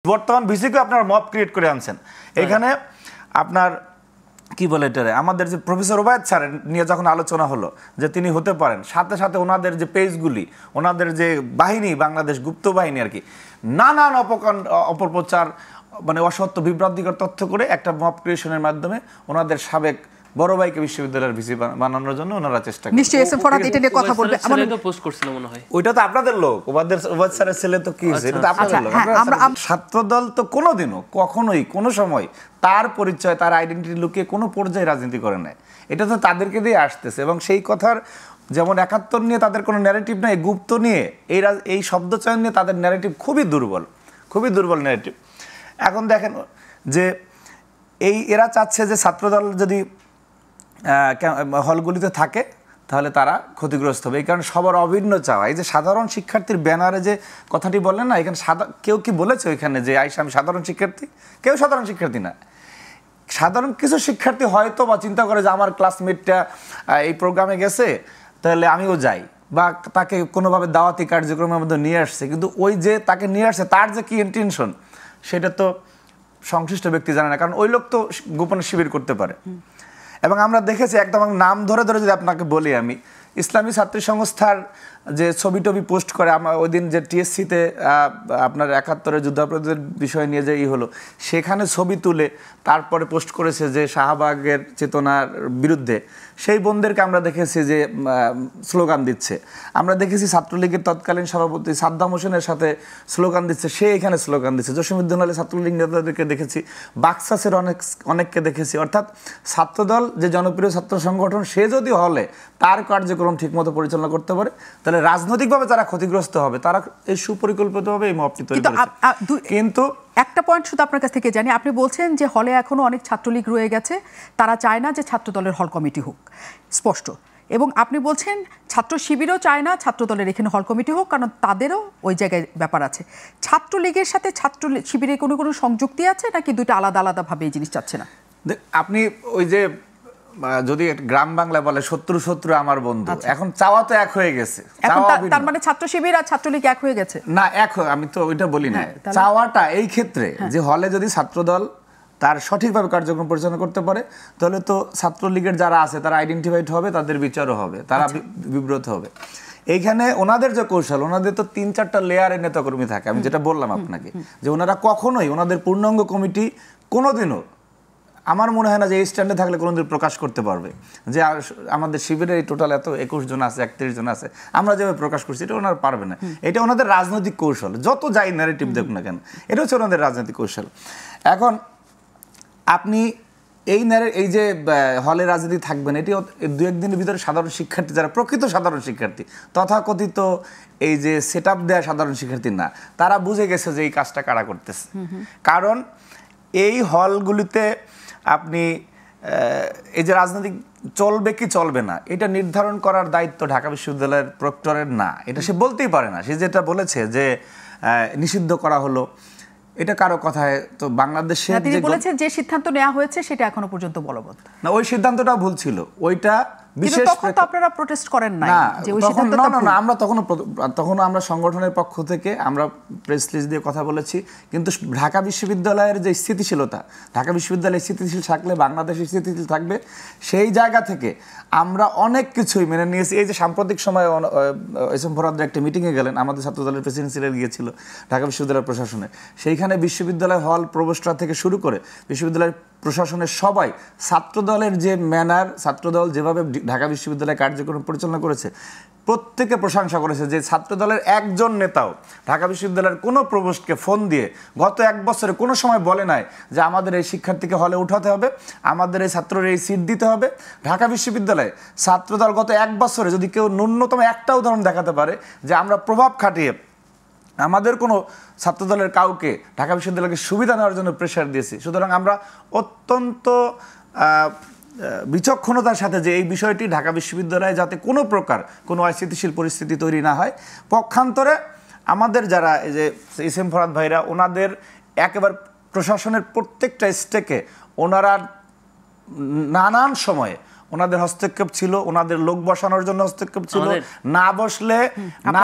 বর্তমান ভিসিকে আপনারা mob create করে আনছেন এখানে আপনার কি বলে এটারে আমাদের যে প্রফেসর ওবায়দ স্যার নিয়ে যখন আলোচনা হলো যে তিনি হতে পারেন সাথে সাথে ওনাদের যে পেজগুলি ওনাদের যে বাহিনী বাংলাদেশ গুপ্ত বাহিনী আর কি নানান অপপ্রচার মানে অসত্য বিভ্রান্তিকর তথ্য করে একটা মব ক্রিয়েশনের মাধ্যমে ওনাদের সাবেক বড় ভাইকে বিশ্ববিদ্যালয়ের ভিসি বানানোর জন্য ওনারা চেষ্টা করেন। নিশ্চয়ই এসএম ফরহাদ এটা নিয়ে কথা বলবে। আমরা তো পোস্ট করছিল মনে হয়। ওইটা তো আপনাদের লোক, ওবায়দ স্যারের ছেলে তো কি হইছে, এটা তো আপনাদের লোক। আমরা ছাত্রদল তো কোনোদিনও কখনোই কোনো সময় তার পরিচয় তার আইডেন্টিটি লুকিয়ে কোনো পর্যায়ে রাজনীতি করে নাই। এটা তো তাদেরকে দিয়ে আসতেছে এবং সেই কথার যেমন ৭১ নিয়ে তাদের কোনো ন্যারেটিভ নাই, গুপ্ত নিয়ে এই শব্দচয়ন নিয়ে তাদের ন্যারেটিভ খুবই দুর্বল ন্যারেটিভ। এখন দেখেন যে এরা চাচ্ছে যে ছাত্রদল যদি হলগুলিতে থাকে তাহলে তারা ক্ষতিগ্রস্ত হবে, এই কারণে সবার অভিন্ন চাওয়া। এই যে সাধারণ শিক্ষার্থীর ব্যানারে যে কথাটি বললেন না, এখানে কেউ কি বলেছে ওইখানে যে আইসা আমি সাধারণ শিক্ষার্থী? কেউ সাধারণ শিক্ষার্থী না। সাধারণ কিছু শিক্ষার্থী হয়তো বা চিন্তা করে যে আমার ক্লাসমেটটা এই প্রোগ্রামে গেছে তাহলে আমিও যাই, বা তাকে কোনোভাবে দাওয়াতি কার্যক্রমের মধ্যে নিয়ে আসছে, কিন্তু ওই যে তাকে নিয়ে আসছে তার যে কি ইন্টেনশন সেটা তো সংশ্লিষ্ট ব্যক্তি জানে না, কারণ ওই লোক তো গোপনে শিবির করতে পারে। এবং আমরা দেখেছি একদম নাম ধরে ধরে যদি আপনাকে বলি, আমি ইসলামী ছাত্রী সংস্থার যে ছবি টবি পোস্ট করে, আমরা ওই দিন যে টিএসসিতে আপনার ৭১-এর যুদ্ধাপরাধের বিষয় নিয়ে যে হলো সেখানে ছবি তুলে তারপরে পোস্ট করেছে যে শাহবাগের চেতনার বিরুদ্ধে, সেই বোনদেরকে আমরা দেখেছি যে স্লোগান দিচ্ছে। আমরা দেখেছি ছাত্রলীগের তৎকালীন সভাপতি সাদ্দাম হোসেনের সাথে স্লোগান দিচ্ছে, সে এখানে স্লোগান দিচ্ছে। জসীমউদ্দৌলা ছাত্রলীগ নেতাদেরকে দেখেছি, বাক্সাসের অনেককে দেখেছি। অর্থাৎ ছাত্রদল যে জনপ্রিয় ছাত্র সংগঠন, সে যদি হলে তার কার্যক্রম ঠিকমতো পরিচালনা করতে পারে তাহলে রাজনৈতিকভাবে যারা ক্ষতিগ্রস্ত হবে তারা এই সুপরিকল্পিতভাবে এই মবটি তৈরি করেছে। কিন্তু একটা পয়েন্ট শুধু আপনার কাছ থেকে জানি, আপনি বলছেন যে হলে এখনো অনেক ছাত্রলীগ রয়ে গেছে, তারা চায় না যে ছাত্রদলের হল কমিটি হোক, স্পষ্ট। এবং আপনি বলছেন ছাত্র শিবিরও চায় না ছাত্রদলের এখানে হল কমিটি হোক, কারণ তাদেরও ওই জায়গায় ব্যাপার আছে। ছাত্রলীগের সাথে ছাত্র শিবিরের কোনো সংযুক্তি আছে নাকি দুটো আলাদা আলাদাভাবে এই জিনিস চাচ্ছে না? আপনি ওই যে যদি গ্রাম বাংলা বলে শত্রু আমার বন্ধু, এখন চাওয়া তো এক হয়ে গেছে। তার মানে ছাত্র শিবির আর ছাত্রলীগ এক হয়ে গেছে না? আমি তো ওইটা বলি না। চাওয়াটা এই ক্ষেত্রে যে হলে যদি ছাত্রদল তার সঠিকভাবে কার্যক্রম পরিচালনা করতে পারে তাহলে তো ছাত্রলীগের যারা আছে তারা আইডেন্টিফাইড হবে, তাদের বিচারও হবে, তারা বিব্রত হবে। এইখানে ওনাদের যে কৌশল, ওনাদের তো ৩-৪টা লেয়ারের নেতাকর্মী থাকে। আমি যেটা বললাম আপনাকে যে ওনারা কখনোই ওনাদের পূর্ণাঙ্গ কমিটি কোনোদিনও আমার মনে হয় না যে এই স্ট্যান্ডে থাকলে কোনোদিন প্রকাশ করতে পারবে যে আমাদের শিবিরে এই টোটাল এত ২১ জন আছে, ৩১ জন আছে, আমরা যেভাবে প্রকাশ করছি এটা ওনারা পারবে না। এটা ওনাদের রাজনৈতিক কৌশল, যত যাই ন্যারেটিভ দেখুন না কেন, এটা হচ্ছে ওনাদের রাজনৈতিক কৌশল। এখন আপনি এই যে হলে রাজনীতি থাকবেন, এটি ২-১ দিনের ভিতরে সাধারণ শিক্ষার্থী যারা প্রকৃত সাধারণ শিক্ষার্থী, তথাকথিত এই যে সেট আপ দেওয়া সাধারণ শিক্ষার্থী না, তারা বুঝে গেছে যে এই কাজটা কারা করতেছে। কারণ এই হলগুলিতে আপনি এই যে রাজনীতি চলবে কি চলবে না এটা নির্ধারণ করার দায়িত্ব ঢাকা বিশ্ববিদ্যালয়ের প্রক্টরের না। এটা সে বলতেই পারে না। সে যেটা বলেছে যে নিষিদ্ধ করা হলো, এটা কারো কথায় তো বাংলাদেশে তিনি বলেছেন যে সিদ্ধান্ত নেওয়া হয়েছে সেটা এখনো পর্যন্ত বলবৎ না। ওই সিদ্ধান্তটাও ভুল ছিল। ওইটা বিশেষ আপনারা প্রোটেস্ট করেন না যে ওই সিদ্ধান্তটা না, আমরা তখনও আমরা সংগঠনের পক্ষ থেকে আমরা প্রেস রিলিজ দিয়ে কথা বলেছি। কিন্তু ঢাকা বিশ্ববিদ্যালয়ের যে স্থিতিশীলতা, ঢাকা বিশ্ববিদ্যালয় স্থিতিশীল থাকলে বাংলাদেশ স্থিতিশীল থাকবে, সেই জায়গা থেকে আমরা অনেক কিছুই মেনে নিয়েছি। এই যে সাম্প্রতিক সময়ে এসএম ফরহাদ একটা মিটিংয়ে গেলেন, আমাদের ছাত্রদলের প্রেসিডেন্সিরা গিয়েছিল ঢাকা বিশ্ববিদ্যালয় প্রশাসনে, সেইখানে বিশ্ববিদ্যালয় হল প্রবেশটা থেকে শুরু করে বিশ্ববিদ্যালয়ের প্রশাসনের সবাই ছাত্রদলের যে ম্যানার, ছাত্রদল যেভাবে ঢাকা বিশ্ববিদ্যালয় কার্যক্রম পরিচালনা করেছে, প্রত্যেকে প্রশংসা করেছে যে ছাত্রদলের একজন নেতাও ঢাকা বিশ্ববিদ্যালয়ের কোনো প্রভোস্টকে ফোন দিয়ে গত ১ বছরে কোনো সময় বলে নাই যে আমাদের এই শিক্ষার্থীকে হলে উঠাতে হবে, আমাদের এই ছাত্রের এই সিট দিতে হবে। ঢাকা বিশ্ববিদ্যালয়ে ছাত্রদল গত ১ বছরে যদি কেউ ন্যূনতম একটা উদাহরণ দেখাতে পারে যে আমরা প্রভাব খাটিয়ে আমাদের কোনো ছাত্রদলের কাউকে ঢাকা বিশ্ববিদ্যালয়কে সুবিধা নেওয়ার জন্য প্রেশার দিয়েছি। সুতরাং আমরা অত্যন্ত বিচক্ষণতার সাথে যে এই বিষয়টি ঢাকা বিশ্ববিদ্যালয়ে যাতে কোনো প্রকার কোনো অস্থিতিশীল পরিস্থিতি তৈরি না হয়, পক্ষান্তরে আমাদের যারা এই যে এসএম ফরহাদ ভাইরা, ওনাদের একেবারে প্রশাসনের প্রত্যেকটা স্টেকে ওনারা নানান সময়ে ওনাদের হস্তক্ষেপ ছিল, ওনাদের লোক বসানোর জন্য হস্তক্ষেপ ছিল, না বসলে